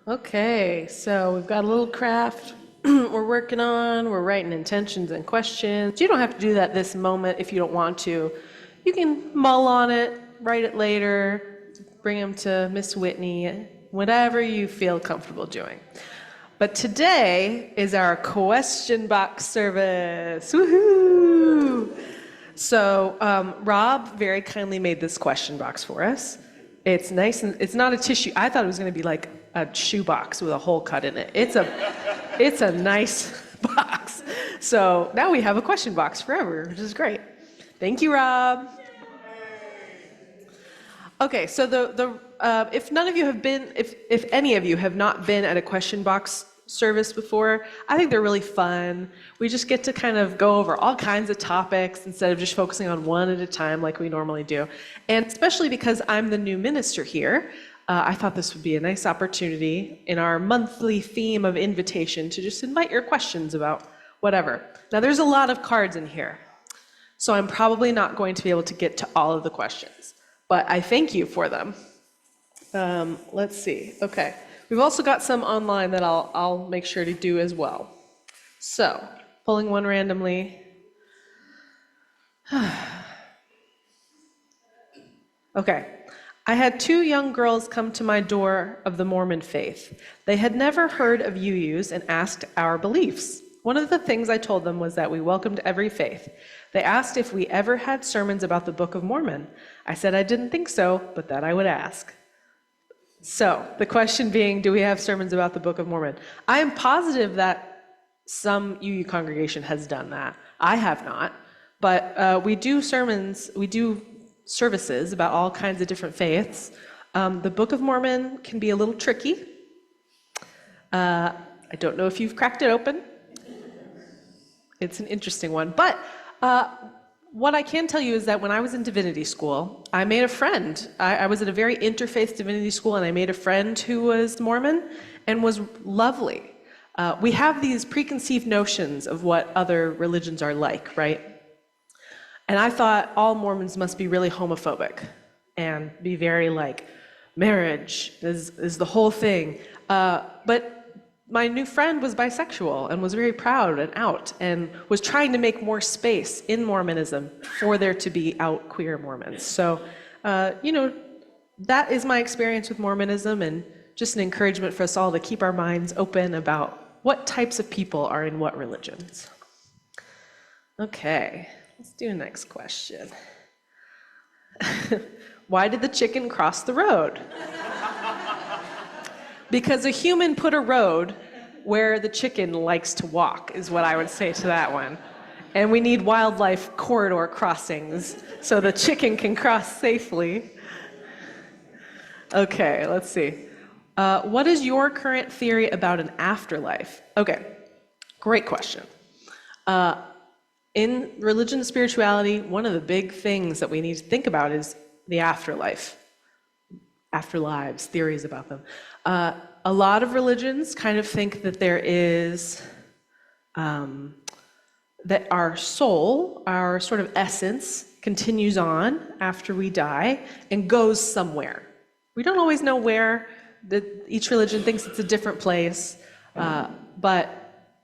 Okay, so we've got a little craft we're working on. We're writing intentions and questions. You don't have to do that this moment if you don't want to. You can mull on it, write it later, bring them to Miss Whitney, whatever you feel comfortable doing. But today is our question box service. Woohoo! So Rob very kindly made this question box for us. It's nice and it's not a tissue. I thought it was going to be like a shoe box with a hole cut in it. It's a nice box. So now we have a question box forever, which is great. Thank you, Rob. Okay, so if none of you have been, if any of you have not been at a question box service before, I think they're really fun. We just get to kind of go over all kinds of topics instead of just focusing on one at a time like we normally do. And especially because I'm the new minister here, I thought this would be a nice opportunity in our monthly theme of invitation to just invite your questions about whatever. Now there's a lot of cards in here, so I'm probably not going to be able to get to all of the questions, but I thank you for them. Let's see, okay. We've also got some online that I'll make sure to do as well. So, pulling one randomly. Okay. I had two young girls come to my door of the Mormon faith. They had never heard of UUs and asked our beliefs. One of the things I told them was that we welcomed every faith. They asked if we ever had sermons about the Book of Mormon. I said I didn't think so, but that I would ask. So, the question being, do we have sermons about the Book of Mormon? I am positive that some UU congregation has done that. I have not, but we do services about all kinds of different faiths. The Book of Mormon can be a little tricky. I don't know if you've cracked it open. It's an interesting one, but what I can tell you is that when I was in divinity school, I made a friend. I was at a very interfaith divinity school, and I made a friend who was Mormon and was lovely. We have these preconceived notions of what other religions are like, right? And I thought all Mormons must be really homophobic and be very like, marriage is the whole thing. But my new friend was bisexual and was very proud and out and was trying to make more space in Mormonism for there to be out queer Mormons. So, that is my experience with Mormonism, and just an encouragement for us all to keep our minds open about what types of people are in what religions. Okay, let's do the next question. Why did the chicken cross the road? Because a human put a road where the chicken likes to walk, is what I would say to that one. And we need wildlife corridor crossings so the chicken can cross safely. Okay, let's see. What is your current theory about an afterlife? Okay, great question. In religion and spirituality, one of the big things that we need to think about is the afterlife. Afterlives, theories about them. A lot of religions kind of think that there is, that our soul, our sort of essence, continues on after we die and goes somewhere. We don't always know where. Each religion thinks it's a different place. But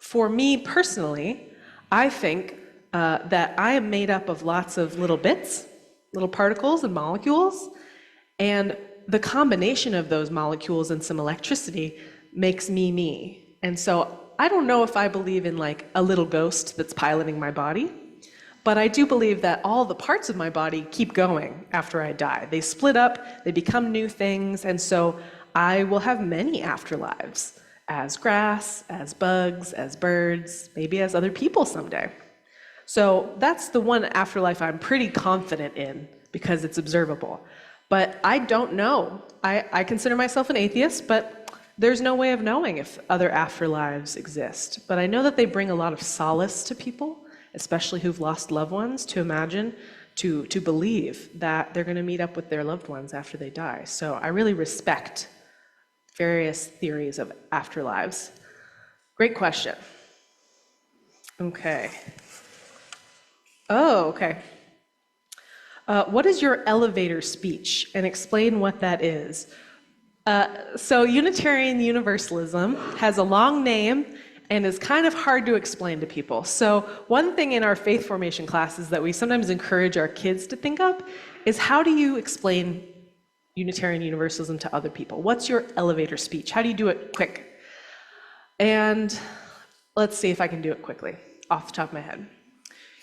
for me personally, I think that I am made up of lots of little bits, little particles and molecules, and the combination of those molecules and some electricity makes me. And so I don't know if I believe in like a little ghost that's piloting my body, but I do believe that all the parts of my body keep going after I die. They split up, they become new things, and so I will have many afterlives, as grass, as bugs, as birds, maybe as other people someday. So that's the one afterlife I'm pretty confident in because it's observable. But I don't know. I consider myself an atheist, but there's no way of knowing if other afterlives exist. But I know that they bring a lot of solace to people, especially who've lost loved ones, to imagine, to believe that they're going to meet up with their loved ones after they die. So I really respect various theories of afterlives. Great question. Okay. Oh, okay. What is your elevator speech? And explain what that is. So Unitarian Universalism has a long name and is kind of hard to explain to people. So one thing in our faith formation classes that we sometimes encourage our kids to think of is, how do you explain Unitarian Universalism to other people? What's your elevator speech? How do you do it quick? And let's see if I can do it quickly off the top of my head.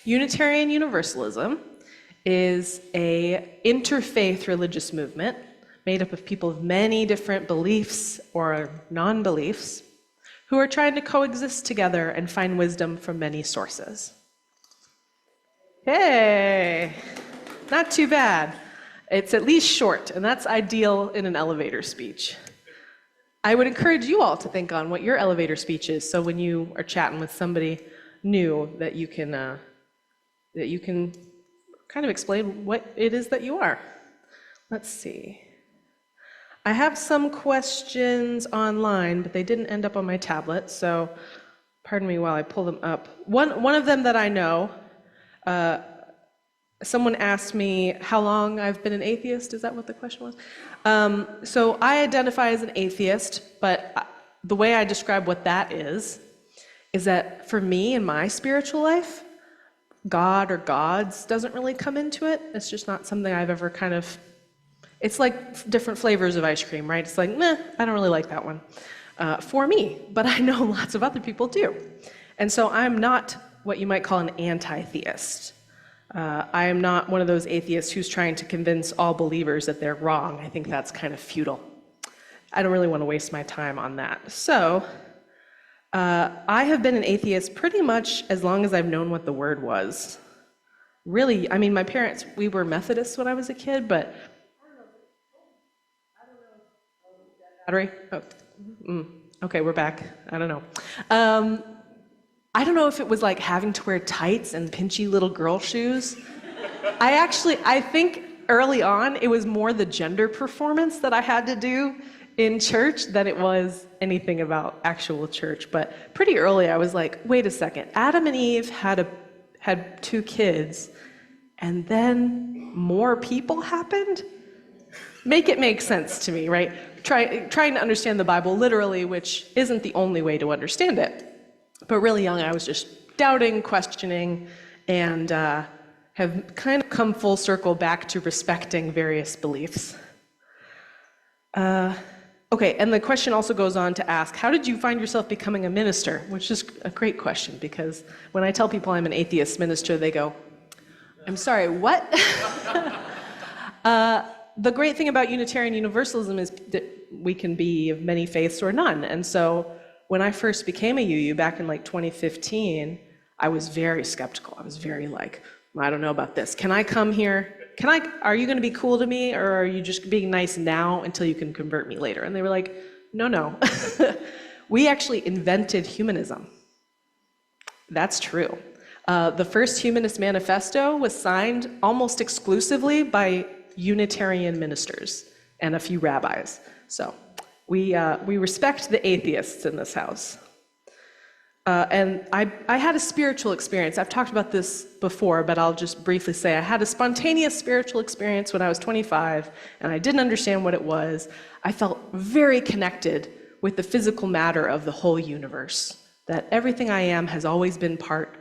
Unitarian Universalism is a interfaith religious movement made up of people of many different beliefs or non-beliefs who are trying to coexist together and find wisdom from many sources. Hey, not too bad. It's at least short, and that's ideal in an elevator speech. I would encourage you all to think on what your elevator speech is, so when you are chatting with somebody new, that you can kind of explain what it is that you are. Let's see. I have some questions online, but they didn't end up on my tablet, so pardon me while I pull them up. One of them that I know, someone asked me how long I've been an atheist. Is that what the question was? So I identify as an atheist, but the way I describe what that is that for me in my spiritual life, God or gods doesn't really come into it. It's just not something I've ever kind of, it's like different flavors of ice cream, right? It's like, meh, I don't really like that one for me, but I know lots of other people do. And so I'm not what you might call an anti-theist. I am not one of those atheists who's trying to convince all believers that they're wrong. I think that's kind of futile. I don't really want to waste my time on that. So I have been an atheist pretty much as long as I've known what the word was. Really, I mean, my parents, we were Methodists when I was a kid, but battery? Oh, okay, we're back. I don't know. I don't know if it was like having to wear tights and pinchy little girl shoes. I think early on it was more the gender performance that I had to do in church than it was anything about actual church. But pretty early I was like, wait a second, Adam and Eve had 2 kids, and then more people happened? Make it make sense to me, right? Trying to understand the Bible literally, which isn't the only way to understand it. But really young, I was just doubting, questioning, and have kind of come full circle back to respecting various beliefs. Okay, and the question also goes on to ask, how did you find yourself becoming a minister? Which is a great question, because when I tell people I'm an atheist minister, they go, I'm sorry, what? The great thing about Unitarian Universalism is that we can be of many faiths or none. And so when I first became a UU back in like 2015, I was very skeptical. I was very like, I don't know about this. Can I come here? Are you going to be cool to me, or are you just being nice now until you can convert me later? And they were like, no. We actually invented humanism. That's true. The first Humanist Manifesto was signed almost exclusively by Unitarian ministers and a few rabbis. So we respect the atheists in this house. And I had a spiritual experience. I've talked about this before, but I'll just briefly say I had a spontaneous spiritual experience when I was 25, and I didn't understand what it was. I felt very connected with the physical matter of the whole universe, that everything I am has always been part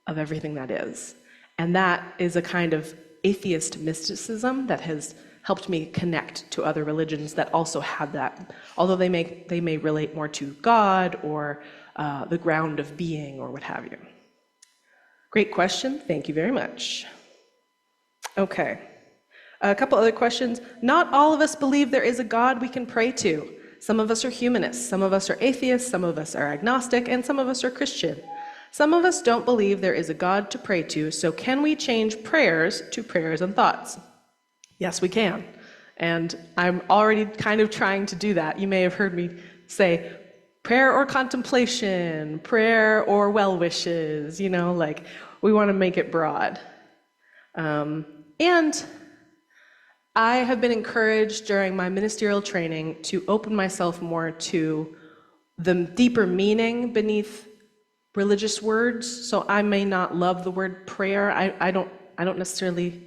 of everything that is. And that is a kind of atheist mysticism that has helped me connect to other religions that also have that, although they may relate more to God or the ground of being or what have you. Great question. Thank you very much. Okay. A couple other questions. Not all of us believe there is a God we can pray to. Some of us are humanists, some of us are atheists, some of us are agnostic, and some of us are Christian. Some of us don't believe there is a God to pray to, so can we change prayers to prayers and thoughts? Yes, we can. And I'm already kind of trying to do that. You may have heard me say, prayer or contemplation, prayer or well wishes, like we want to make it broad. And I have been encouraged during my ministerial training to open myself more to the deeper meaning beneath religious words. So I may not love the word prayer. I don't necessarily,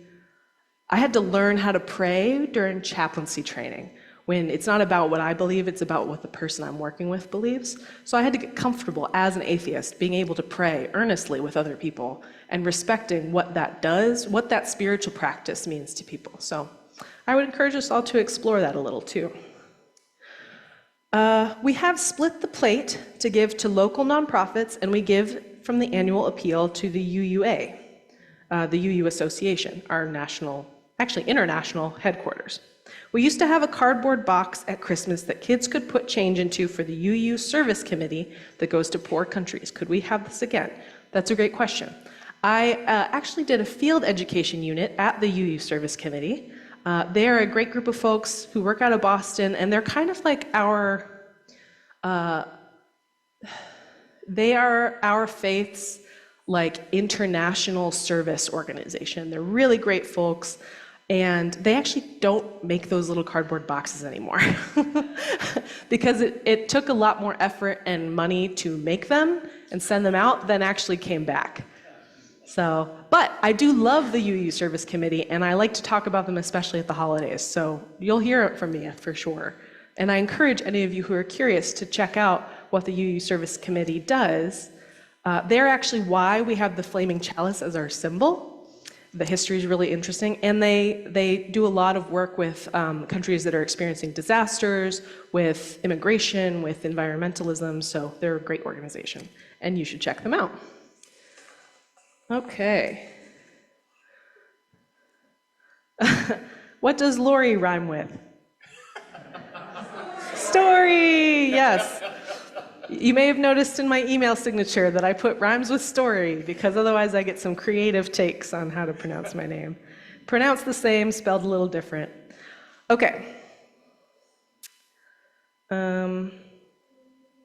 I had to learn how to pray during chaplaincy training, when it's not about what I believe, it's about what the person I'm working with believes. So I had to get comfortable as an atheist, being able to pray earnestly with other people and respecting what that does, what that spiritual practice means to people. So I would encourage us all to explore that a little too. We have split the plate to give to local nonprofits, and we give from the annual appeal to the UUA, the UU Association, our national, actually international headquarters. We used to have a cardboard box at Christmas that kids could put change into for the UU Service Committee that goes to poor countries. Could we have this again? That's a great question. I actually did a field education unit at the UU Service Committee. They're a great group of folks who work out of Boston, and they're kind of like they are our faith's like international service organization. They're really great folks, and they actually don't make those little cardboard boxes anymore because it took a lot more effort and money to make them and send them out than actually came back. So, but I do love the UU Service Committee, and I like to talk about them, especially at the holidays. So you'll hear it from me for sure. And I encourage any of you who are curious to check out what the UU Service Committee does. They're actually why we have the flaming chalice as our symbol. The history is really interesting, and they do a lot of work with countries that are experiencing disasters, with immigration, with environmentalism. So they're a great organization, and you should check them out. Okay. What does Lóre rhyme with? Story, yes. You may have noticed in my email signature that I put rhymes with story, because otherwise I get some creative takes on how to pronounce my name. Pronounced the same, spelled a little different. Okay.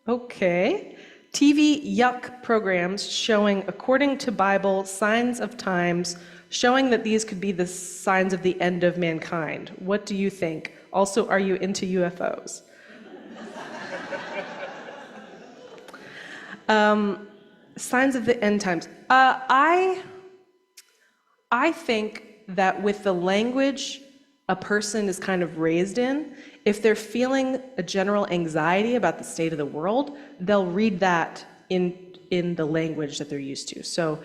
Okay. TV yuck programs showing, according to Bible, signs of times, showing that these could be the signs of the end of mankind. What do you think? Also, are you into UFOs? Signs of the end times. I think that with the language a person is kind of raised in, if they're feeling a general anxiety about the state of the world, they'll read that in the language that they're used to. So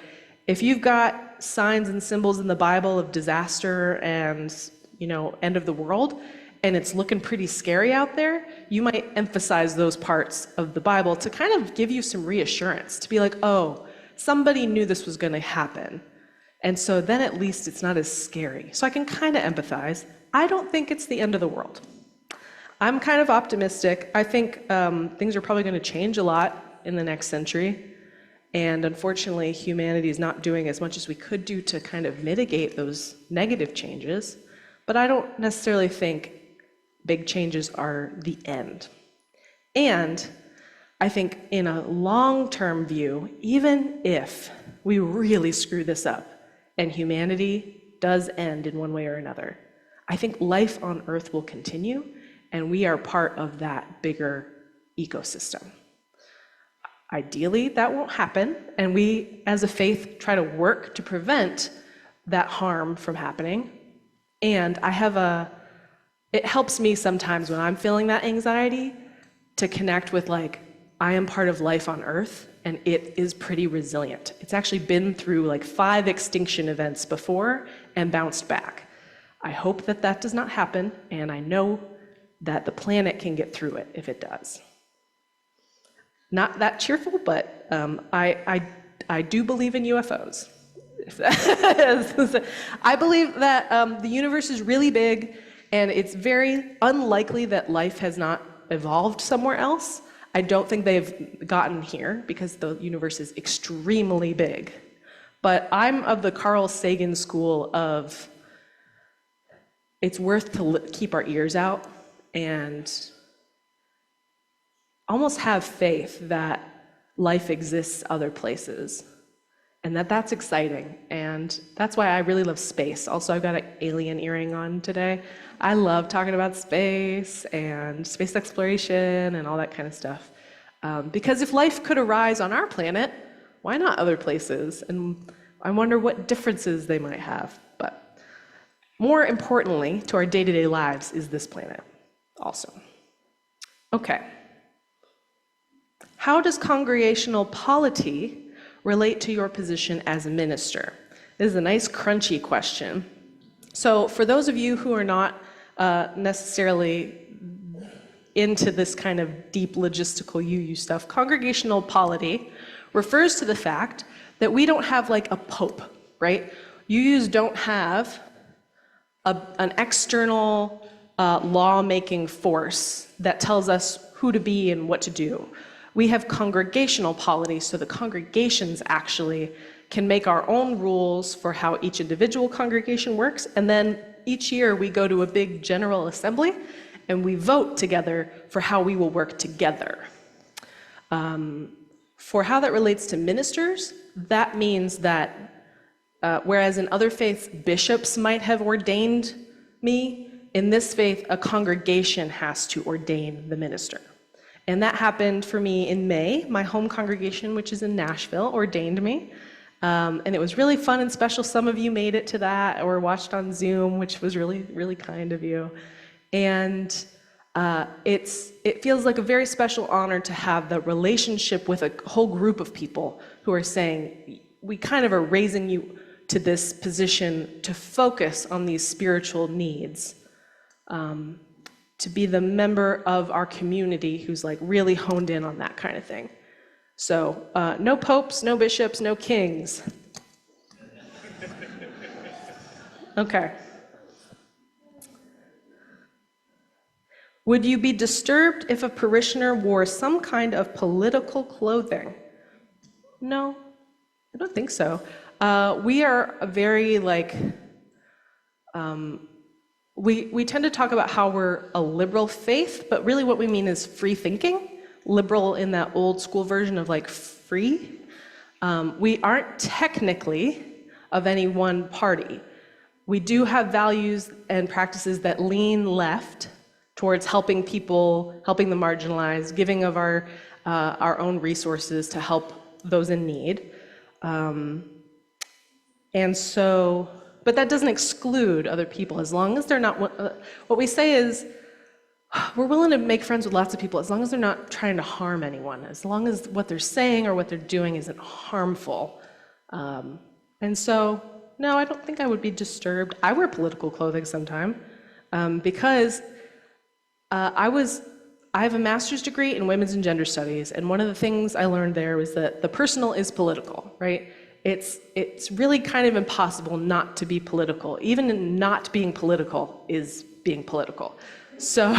if you've got signs and symbols in the Bible of disaster and, end of the world, and it's looking pretty scary out there, you might emphasize those parts of the Bible to kind of give you some reassurance, to be like, oh, somebody knew this was going to happen. And so then at least it's not as scary. So I can kind of empathize. I don't think it's the end of the world. I'm kind of optimistic. I think things are probably going to change a lot in the next century. And unfortunately, humanity is not doing as much as we could do to kind of mitigate those negative changes. But I don't necessarily think big changes are the end. And I think in a long-term view, even if we really screw this up and humanity does end in one way or another, I think life on Earth will continue, and we are part of that bigger ecosystem. Ideally, that won't happen, and we, as a faith, try to work to prevent that harm from happening. And it helps me sometimes when I'm feeling that anxiety to connect with, like, I am part of life on Earth, and it is pretty resilient. It's actually been through like 5 extinction events before and bounced back. I hope that that does not happen, and I know that the planet can get through it if it does. Not that cheerful, but I do believe in UFOs. I believe that the universe is really big, and it's very unlikely that life has not evolved somewhere else. I don't think they've gotten here because the universe is extremely big. But I'm of the Carl Sagan school of it's worth to keep our ears out and almost have faith that life exists other places, and that's exciting. And that's why I really love space. Also, I've got an alien earring on today. I love talking about space and space exploration and all that kind of stuff. Because if life could arise on our planet, why not other places? And I wonder what differences they might have. But more importantly, to our day-to-day lives is this planet. also. Okay. How does congregational polity relate to your position as a minister? This is a nice crunchy question. So for those of you who are not necessarily into this kind of deep logistical UU stuff, congregational polity refers to the fact that we don't have like a pope, right? UUs don't have an external law-making force that tells us who to be and what to do. We have congregational polity, so the congregations actually can make our own rules for how each individual congregation works, and then each year we go to a big general assembly and we vote together for how we will work together. For how that relates to ministers, that means that whereas in other faiths bishops might have ordained me, in this faith a congregation has to ordain the minister. And that happened for me in May. My home congregation, which is in Nashville, ordained me. And it was really fun and special. Some of you made it to that or watched on Zoom, which was really, really kind of you. And it feels like a very special honor to have the relationship with a whole group of people who are saying, we kind of are raising you to this position to focus on these spiritual needs, to be the member of our community who's like really honed in on that kind of thing. So no popes, no bishops, no kings. Okay. Would you be disturbed if a parishioner wore some kind of political clothing? No, I don't think so. We are a very like, we tend to talk about how we're a liberal faith, but really what we mean is free thinking. Liberal in that old school version of like free. We aren't technically of any one party. We do have values and practices that lean left towards helping people, helping the marginalized, giving of our own resources to help those in need. And so, but that doesn't exclude other people as long as they're not, what we say is, we're willing to make friends with lots of people as long as they're not trying to harm anyone, as long as what they're saying or what they're doing isn't harmful. And so, no, I don't think I would be disturbed. I wear political clothing sometime because I have a master's degree in women's and gender studies, and one of the things I learned there was that the personal is political, right? It's really kind of impossible not to be political. Even not being political is being political. So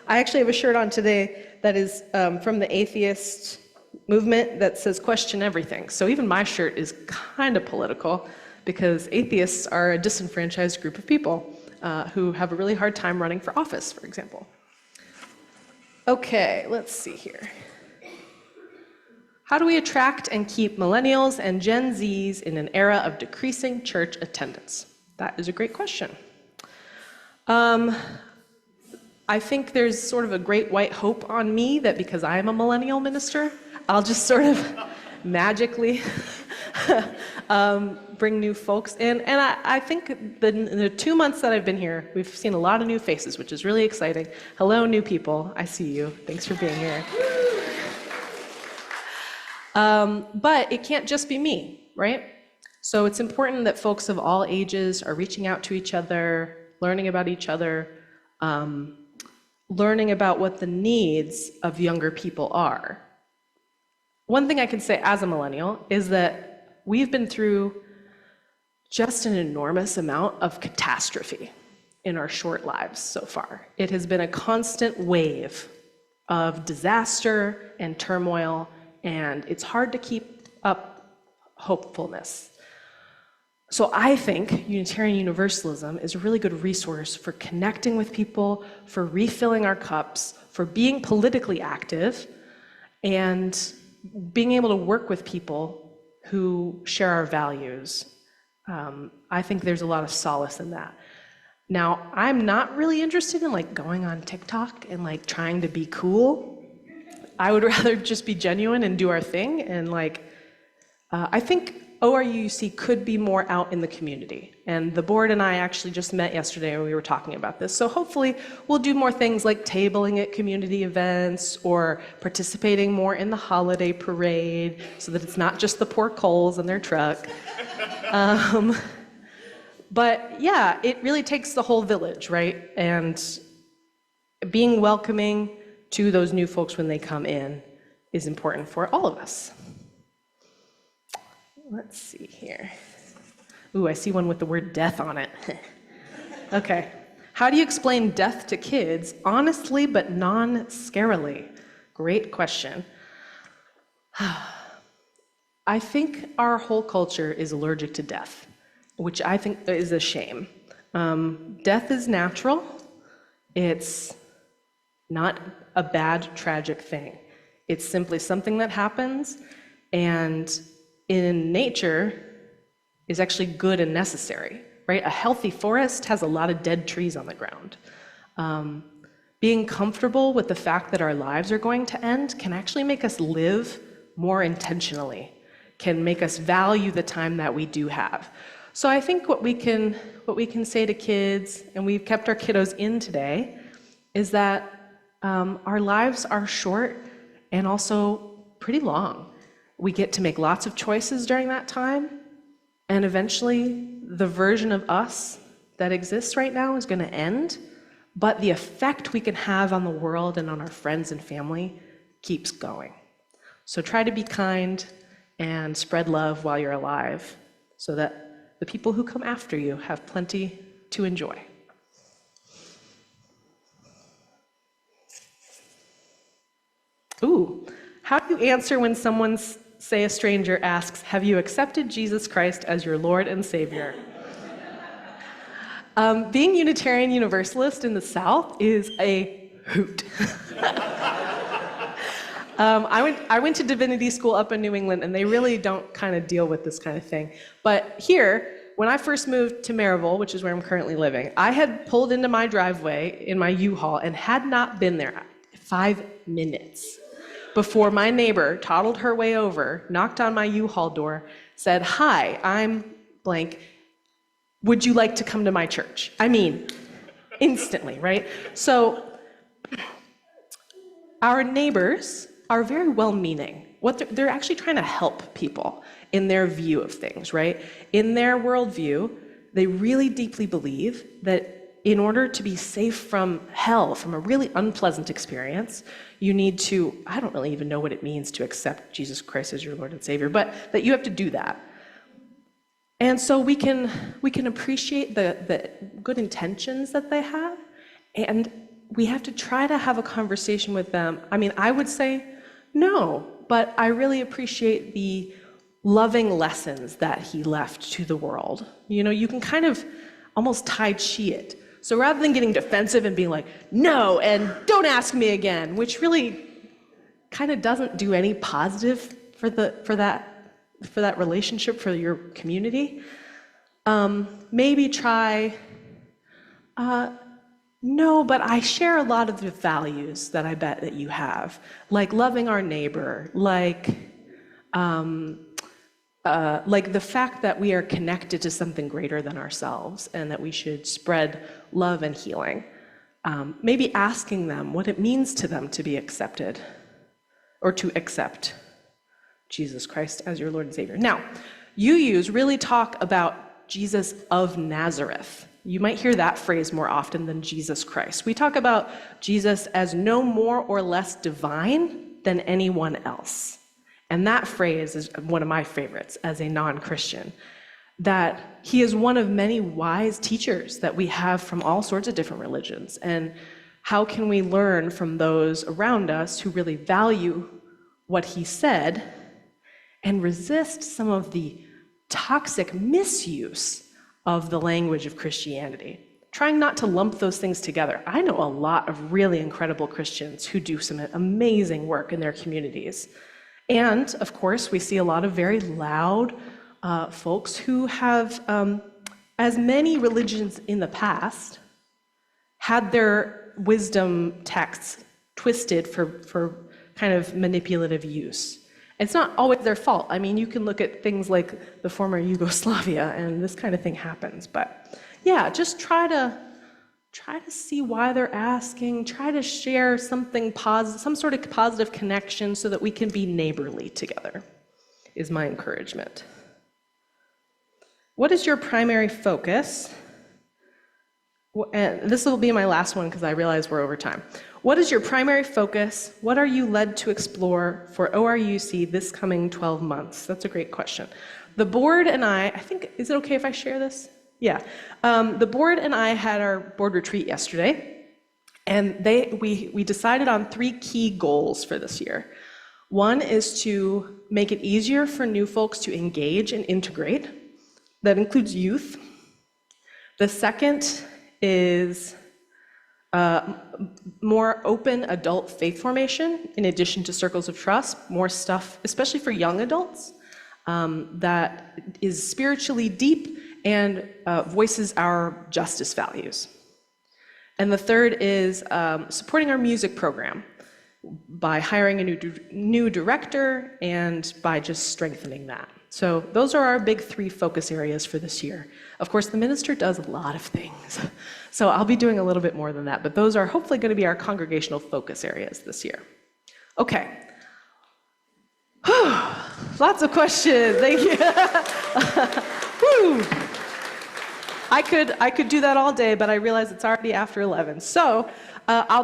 I actually have a shirt on today that is from the atheist movement that says question everything. So even my shirt is kind of political because atheists are a disenfranchised group of people who have a really hard time running for office, for example. Okay, let's see here. How do we attract and keep millennials and Gen Zs in an era of decreasing church attendance? That is a great question. I think there's sort of a great white hope on me that because I am a millennial minister, I'll just sort of magically bring new folks in. And I think in the 2 months that I've been here, we've seen a lot of new faces, which is really exciting. Hello, new people. I see you. Thanks for being here. But it can't just be me, right? So it's important that folks of all ages are reaching out to each other, learning about each other, learning about what the needs of younger people are. One thing I can say as a millennial is that we've been through just an enormous amount of catastrophe in our short lives so far. It has been a constant wave of disaster and turmoil, and it's hard to keep up hopefulness. So I think Unitarian Universalism is a really good resource for connecting with people, for refilling our cups, for being politically active, and being able to work with people who share our values. I think there's a lot of solace in that. Now, I'm not really interested in like going on TikTok and like trying to be cool. I would rather just be genuine and do our thing. And like, I think ORUC could be more out in the community. And the board and I actually just met yesterday and we were talking about this. So hopefully we'll do more things like tabling at community events or participating more in the holiday parade so that it's not just the poor Coles and their truck. But yeah, it really takes the whole village, right? And being welcoming to those new folks when they come in is important for all of us. Let's see here. Ooh, I see one with the word death on it. Okay. How do you explain death to kids honestly but non-scarily? Great question. I think our whole culture is allergic to death, which I think is a shame. Death is natural. It's not a bad, tragic thing. It's simply something that happens, and in nature is actually good and necessary, right? A healthy forest has a lot of dead trees on the ground. Being comfortable with the fact that our lives are going to end can actually make us live more intentionally, can make us value the time that we do have. So I think what we can say to kids, and we've kept our kiddos in today, is that our lives are short and also pretty long. We get to make lots of choices during that time, and eventually the version of us that exists right now is going to end, but the effect we can have on the world and on our friends and family keeps going. So try to be kind and spread love while you're alive so that the people who come after you have plenty to enjoy. Ooh, how do you answer when someone, say a stranger, asks, "Have you accepted Jesus Christ as your Lord and Savior?" Being Unitarian Universalist in the South is a hoot. I went to divinity school up in New England, and they really don't kind of deal with this kind of thing. But here, when I first moved to Maryville, which is where I'm currently living, I had pulled into my driveway in my U-Haul and had not been there 5 minutes before my neighbor toddled her way over, knocked on my U-Haul door, said, "Hi, I'm blank. Would you like to come to my church?" I mean, instantly, right? So our neighbors are very well-meaning. They're actually trying to help people in their view of things, right? In their worldview, they really deeply believe that in order to be safe from hell, from a really unpleasant experience, you need to, I don't really even know what it means to accept Jesus Christ as your Lord and Savior, but that you have to do that. And so we can appreciate the good intentions that they have, and we have to try to have a conversation with them. I mean, I would say no, but I really appreciate the loving lessons that he left to the world. You know, you can kind of almost Tai Chi it. So rather than getting defensive and being like, "No, and don't ask me again," which really kind of doesn't do any positive for that relationship, for your community, maybe try, "No, but I share a lot of the values that I bet that you have, like loving our neighbor, like the fact that we are connected to something greater than ourselves and that we should spread love and healing." Maybe asking them what it means to them to be accepted or to accept Jesus Christ as your Lord and Savior. Now, UUs really talk about Jesus of Nazareth. You might hear that phrase more often than Jesus Christ. We talk about Jesus as no more or less divine than anyone else. And that phrase is one of my favorites as a non-Christian, that he is one of many wise teachers that we have from all sorts of different religions. And how can we learn from those around us who really value what he said and resist some of the toxic misuse of the language of Christianity? Trying not to lump those things together. I know a lot of really incredible Christians who do some amazing work in their communities. And, of course, we see a lot of very loud folks who have, as many religions in the past, had their wisdom texts twisted for kind of manipulative use. It's not always their fault. I mean, you can look at things like the former Yugoslavia, and this kind of thing happens. But yeah, just try to see why they're asking. Try to share something positive, some sort of positive connection, so that we can be neighborly together, is my encouragement. What is your primary focus? And this will be my last one because I realize we're over time. What is your primary focus? What are you led to explore for ORUC this coming 12 months? That's a great question. The board and I think, is it okay if I share this? Yeah. The board and I had our board retreat yesterday, and we decided on 3 key goals for this year. One is to make it easier for new folks to engage and integrate. That includes youth. The second is more open adult faith formation, in addition to circles of trust, more stuff, especially for young adults, that is spiritually deep and voices our justice values. And the third is supporting our music program by hiring a new director and by just strengthening that. So those are our big 3 focus areas for this year. Of course, the minister does a lot of things, so I'll be doing a little bit more than that, but those are hopefully going to be our congregational focus areas this year. Okay. Lots of questions. Thank you. Whew. I could do that all day, but I realize it's already after 11. So I'll